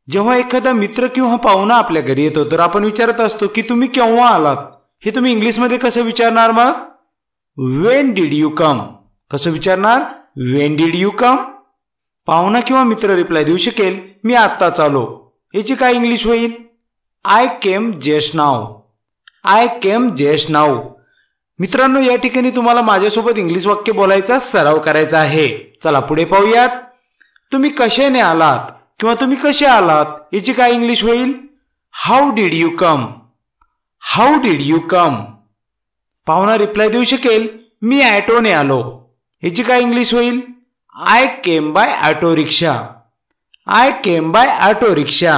जेव्हा एखादा मित्र किंवा पाहुणा आपल्या घरी येतो तर आपण विचारत असतो की तुम्ही केव्हा आलात. हे तुम्ही इंग्लिशमध्ये कसं विचारणार मग? When did you come. कसं विचारणार? When did you come. पाहुणा किंवा मित्र रिप्लाय देऊ शकेल मी आत्ताच आलो. याची काय इंग्लिश होईल? I came just now. I came just now. मित्रांनो, या ठिकाणी तुम्हाला माझ्यासोबत इंग्लिश वाक्य बोलायचा सराव करायचा आहे. चला पुढे पाहूयात. तुम्ही कशाने आलात किंवा तुम्ही कसे आलात याची काय इंग्लिश होईल? How did you come. How did you come. पाहुणा रिप्लाय देऊ शकेल मी ॲटोने आलो. याची काय इंग्लिश होईल? I came by auto rickshaw. I came by auto rickshaw.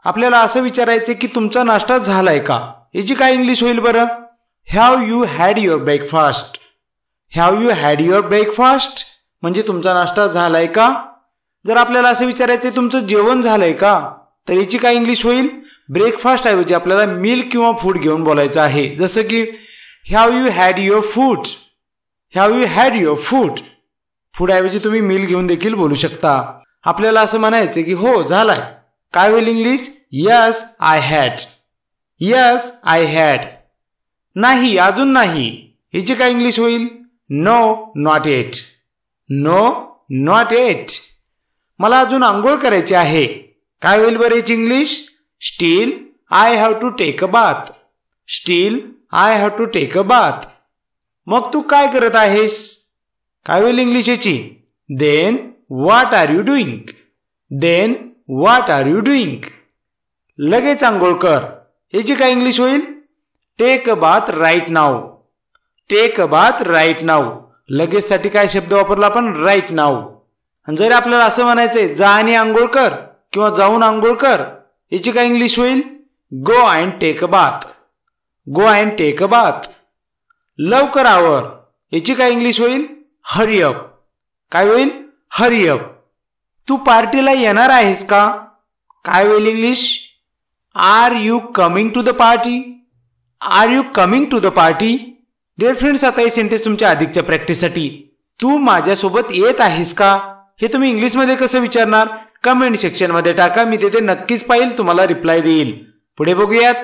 आपल्याला असं विचारायचे की तुमचा नाश्ता झालाय का? याची काय इंग्लिश होईल बरं? Have you had your breakfast. Have you had your breakfast म्हणजे तुमचा नाश्ता झालाय का? जर आपल्याला असं विचारायचं तुमचं जेवण झालंय का तर याची काय इंग्लिश होईल? ब्रेकफास्ट ऐवजी आपल्याला मील किंवा फूड घेऊन बोलायचं आहे. जसं की have you had your food. Have you had your food. Food ऐवजी तुम्ही मील घेऊन देखील बोलू शकता. आपल्याला असं म्हणायचं की हो झालाय. काय होईल English? Yes I had. Yes I had. नाही अजून नाही याची काय इंग्लिश होईल? No not at. No not at. मला अजून आंघोळ करायची आहे. काय होईल बरं याची English? Still I have to take a bath. Still I have to take a bath. मग तू काय करत आहेस? काय होईल इंग्लिश याची? Then what are you doing. Then what are you doing. लगेच आंघोळ कर. याची काय इंग्लिश होईल? Take a bath right now. Take a bath right now. लगेच साठी काय शब्द वापरला आपण? Right now. आणि जर आपल्याला असं म्हणायचंय जा आणि आंघोळ कर किंवा जाऊन आंघोळ कर याची काय इंग्लिश होईल? Go and take a bath. Go and take a bath. लवकर आवर याची काय इंग्लिश होईल? Hurry up. काय होईल? Hurry up. तू पार्टीला येणार आहेस का? काय होईल English? Are you coming to the party. Are you coming to the party. Dear friends, आता हे सेंटेन्स तुमच्या अधिकच्या प्रॅक्टिससाठी तू माझ्यासोबत येत आहेस का हे तुम्ही इंग्लिशमध्ये कसं विचारणार? कमेंट सेक्शन मध्ये टाका. मी तिथे नक्कीच पाहिल, तुम्हाला रिप्लाय देईल. पुढे बघूयात.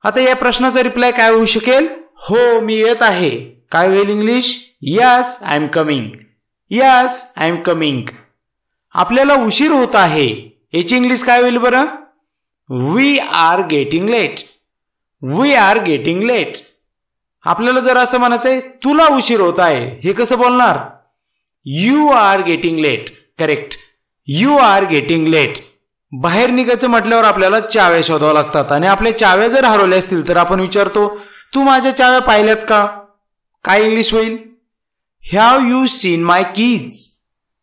आता या प्रश्नाचा रिप्लाय काय होऊ शकेल? हो मी येत आहे. काय होईल English? Yes I am coming. Yes I am coming. आपल्याला उशीर होत आहे याची इंग्लिश काय होईल बरं? We are getting late. We are getting late. आपल्याला जर असं म्हणायचंय तुला उशीर होत आहे हे कसं बोलणार? You are getting late. Correct. You are getting late. बाहेर निघायचं म्हटल्यावर आपल्याला चाव्या शोधाव्या लागतात आणि आपल्या चाव्या जर हरवल्या असतील तर आपण विचारतो तू माझ्या चाव्या पाहिल्यात का? काय इंग्लिश होईल? Have you seen my keys.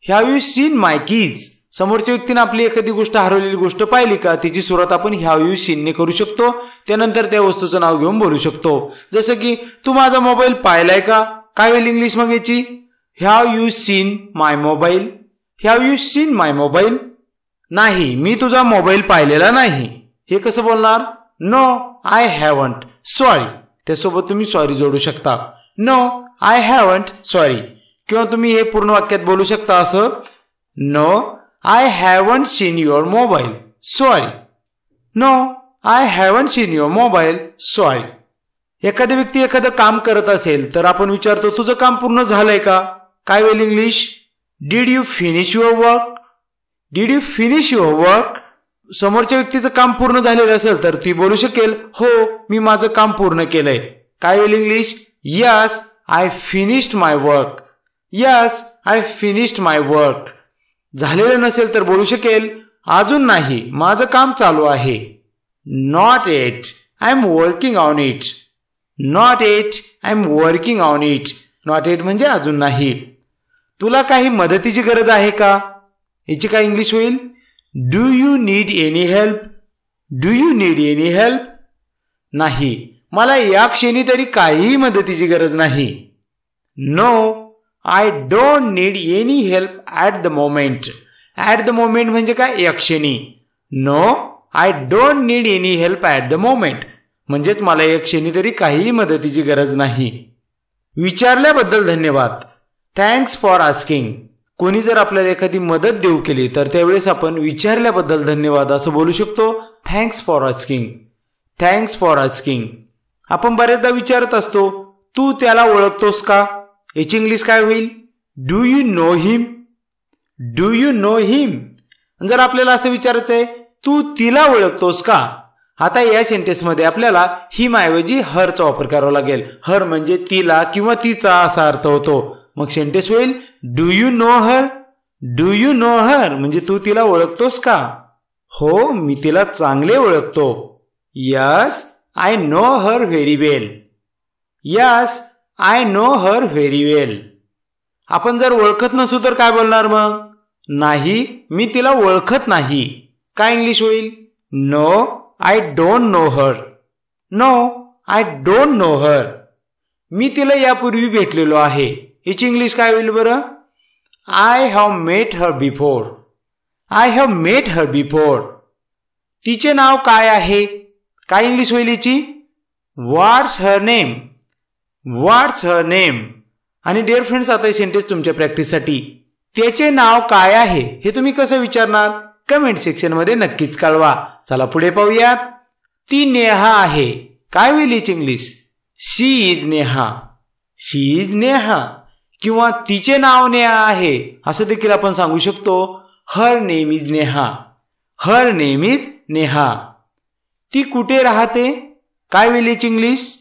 Have you seen my keys. समोरच्या व्यक्तीने आपली एखादी गोष्ट हरवलेली गोष्ट पाहिली का तिची सुरुवात आपण हॅव यू सीन ने करू शकतो. त्यानंतर त्या वस्तूचं नाव घेऊन बोलू शकतो. जसं की तू माझा मोबाईल पाहिलाय का? काय होईल इंग्लिश मग याची? Have you seen my mobile. Have you seen my mobile. नाही मी तुझा मोबाईल पाहिलेला नाही हे कसं बोलणार? No I haven't. सॉरी. त्यासोबत तुम्ही सॉरी जोडू शकता. No I haven't sorry. किंवा तुम्ही हे पूर्ण वाक्यात बोलू शकता असं, no I haven't seen your mobile sorry. No I haven't seen your mobile sorry. एखादा व्यक्ती एखादं काम करत असेल तर आपण विचारतो तुझं काम पूर्ण झालंय का? काय होईल English? Did you finish your work. Did you finish your work. समोरच्या व्यक्तीचं काम पूर्ण झालेलं असेल तर ती बोलू शकेल हो मी माझं काम पूर्ण केलंय. काय होईल English? Yes I finished my work. Yes I finished my work. झालेलं नसेल तर बोलू शकेल अजून नाही माझं काम चालू आहे. Not at I am working on it. Not at I am working on it. Not at म्हणजे अजून नाही. तुला काही मदतीची गरज आहे का याची काय इंग्लिश होईल? Do you need any help. Do you need any help. नाही मला या क्षणी तरी काहीही मदतीची गरज नाही. No I don't need any help at the moment. At the moment म्हणजे काय? या क्षणी. No I don't need any help at the moment म्हणजेच मला या क्षणी तरी काहीही मदतीची गरज नाही. विचारल्याबद्दल धन्यवाद. Thanks for asking. कोणी जर आपल्याला एखादी मदत देऊ केली तर त्यावेळेस आपण विचारल्याबद्दल धन्यवाद असं बोलू शकतो. Thanks for asking. Thanks for asking. आपण बरेचदा विचारत असतो, तू त्याला ओळखतोस का? याची इंग्लिश काय होईल? Do you know him? Do you know him? जर आपल्याला असं विचारायचं आहे, तू तिला ओळखतोस का? आता या सेंटेन्समध्ये आपल्याला हिम ऐवजी हरचा वापर करावा लागेल. हर म्हणजे तिला किंवा तिचा असा अर्थ होतो. मग सेंटेन्स होईल do you know her? Do you know her म्हणजे तू तिला ओळखतोस का? हो, मी तिला चांगले ओळखतो. Yes, I know her very well. Yes, I know her very well. आपण जर ओळखत नसू तर काय बोलणार मग? नाही, मी तिला ओळखत नाही. काय इंग्लिश होईल? No, I don't know her. No, I don't know her. मी तिला यापूर्वी भेटलेलो आहे. याची इंग्लिश काय होईल बरं? I have met her before. I have met her before. तिचे नाव काय आहे? काय इंग्लिश होईल याची? What's her name. What's her name. आणि डिअर फ्रेंड्स, आता सेंटेन्स तुमच्या प्रॅक्टिससाठी, त्याचे नाव काय आहे हे तुम्ही कसं विचारणार? कमेंट सेक्शन मध्ये नक्कीच कळवा. चला पुढे पाहूयात. ती नेहा आहे. काय होईल याची English? She is Neha. She is Neha. किंवा तिचे नाव नेहा आहे असं देखील आपण सांगू शकतो. Her name is Neha. Her name is Neha. ती कुठे राहते? काय होईल याची English?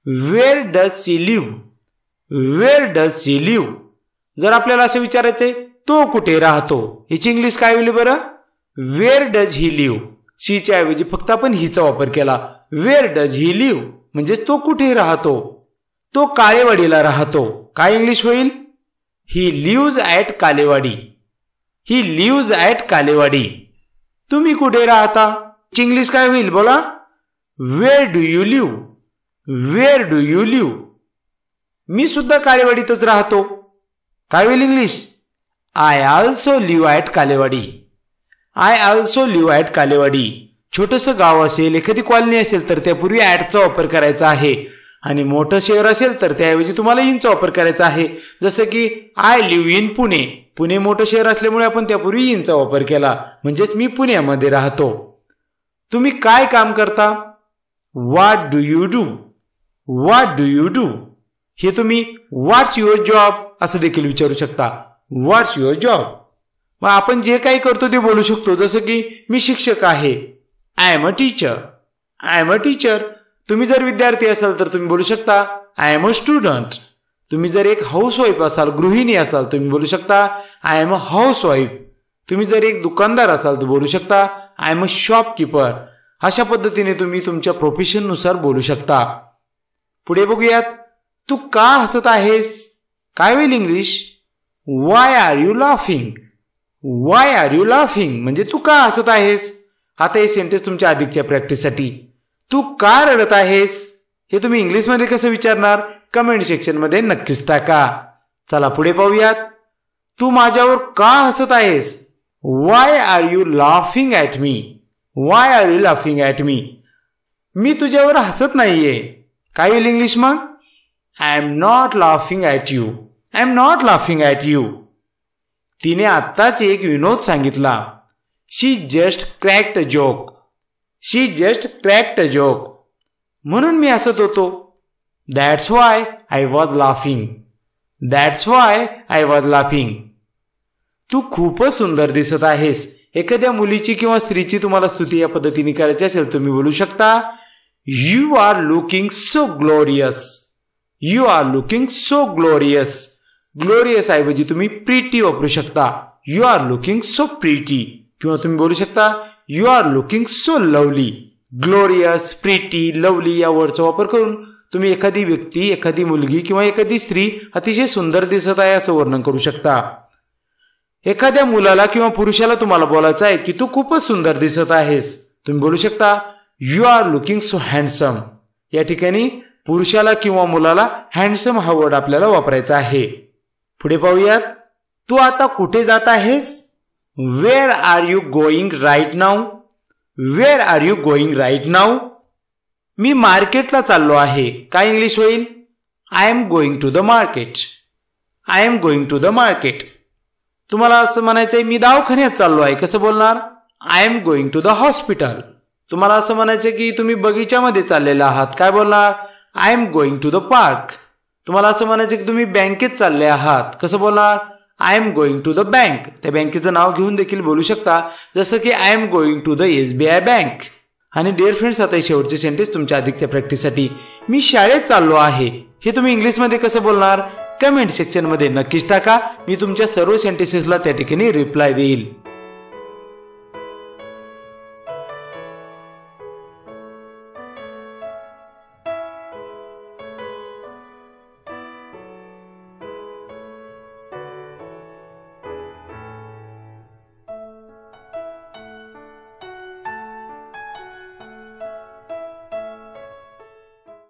Where does she live. Where does she live. जर आपल्याला असं विचारायचंय, तो कुठे राहतो, याची इंग्लिश काय होईल बरं? Where does he live. शीच्या ऐवजी फक्त आपण हिचा वापर केला. वेअर डज ही लिव्ह म्हणजे तो कुठे राहतो? तो काळेवाडीला राहतो. काय इंग्लिश होईल? He lives at Kalewadi. He lives at Kalewadi. तुम्ही कुठे राहता? इंग्लिश काय होईल बोला? Where do you live. Where do you live. मी सुद्धा कालेवाडीतच राहतो. काय होईल English? I also live at Kalewadi. I also live at Kalewadi. छोटंसं गाव असेल, एखादी कॉलनी असेल तर त्यापूर्वी ॲटचा वापर करायचा आहे. आणि मोठं शहर असेल तर त्याऐवजी तुम्हाला इनचा वापर करायचा आहे. जसं की I live in Pune. Pune मोठं शहर असल्यामुळे आपण त्यापूर्वी इनचा वापर केला. म्हणजेच मी पुण्यामध्ये राहतो. तुम्ही काय काम करता? What do you do. What do you do. हे तुम्ही व्हॉट्स युअर जॉब असं देखील विचारू शकता. व्हॉट्स युअर जॉब. मग आपण जे काही करतो ते बोलू शकतो. जसं की मी शिक्षक आहे. I am a teacher. I am a teacher. तुम्ही जर विद्यार्थी असाल तर तुम्ही बोलू शकता आय एम अ स्टुडंट. तुम्ही जर एक हाऊसवाईफ असाल, गृहिणी असाल, तुम्ही बोलू शकता आय एम अ हाऊसवाईफ. तुम्ही जर एक दुकानदार असाल तर बोलू शकता आय एम अ शॉपकीपर. अशा पद्धतीने तुम्ही तुमच्या प्रोफेशननुसार बोलू शकता. पुढे बघूयात. तू का हसत आहेस? काय होईल English? Why are you laughing. Why are you laughing म्हणजे तू का हसत आहेस. आता हे सेंटेन्स तुमच्या अधिकच्या प्रॅक्टिससाठी. तू का रडत आहेस हे तुम्ही इंग्लिशमध्ये कसं विचारणार? कमेंट सेक्शन मध्ये नक्कीच टाका. चला पुढे पाहूयात. तू माझ्यावर का हसत आहेस? Why are you laughing at me. Why are you laughing at me. मी तुझ्यावर हसत नाहीये. काय होईल इंग्लिश मग? I am not laughing at you. I am not laughing at you. तिने आत्ताच एक विनोद सांगितला. She just cracked a joke. She just cracked a joke. म्हणून मी हसत होतो. That's why I was laughing. That's why I was laughing. तू खूपच सुंदर दिसत आहेस. एखाद्या मुलीची किंवा स्त्रीची तुम्हाला स्तुती या पद्धतीने करायची असेल तुम्ही बोलू शकता you are looking so glorious. You are looking so glorious. Glorious ऐवजी तुम्ही प्रिटी वापरू शकता. You are looking so pretty. किंवा तुम्ही बोलू शकता you are looking so lovely. Glorious, pretty, lovely या वर्डचा वापर करून तुम्ही एखादी व्यक्ती, एखादी मुलगी किंवा एखादी स्त्री अतिशय सुंदर दिसत आहे असं वर्णन करू शकता. एखाद्या मुलाला किंवा पुरुषाला तुम्हाला बोलायचं आहे की तू खूपच सुंदर दिसत आहेस. तुम्ही बोलू शकता you are looking so handsome. या ठिकाणी पुरुषाला किंवा मुलाला हँडसम हा वर्ड आपल्याला वापरायचा आहे. पुढे पाहूयात. तू आता कुठे जात आहेस? Where are you going right now. Where are you going right now. मी मार्केटला चाललो आहे. काय इंग्लिश होईल? I am going to the market. I am going to the market. तुम्हाला असं म्हणायचंय मी दवाखान्यात चाललो आहे, कसं बोलणार? I am going to the hospital. तुम्हाला असं म्हणायचं की तुम्ही बगीच्यामध्ये चाललेला आहात, काय बोलणार? I am going to the park. तुम्हाला असं म्हणायचं की तुम्ही बँकेत चालले आहात, कसं बोलणार? I am going to the bank. त्या बँकेचं नाव घेऊन देखील बोलू शकता, जसं की I am going to the SBI bank. आणि डिअर फ्रेंड्स, आता शेवटचे सेंटेन्स तुमच्या अधिकच्या प्रॅक्टिससाठी. मी शाळेत चाललो आहे, हे तुम्ही इंग्लिशमध्ये कसं बोलणार? कमेंट सेक्शन मध्ये नक्कीच टाका. मी तुमच्या सर्व सेंटेन्सेसला त्या ठिकाणी रिप्लाय देईल.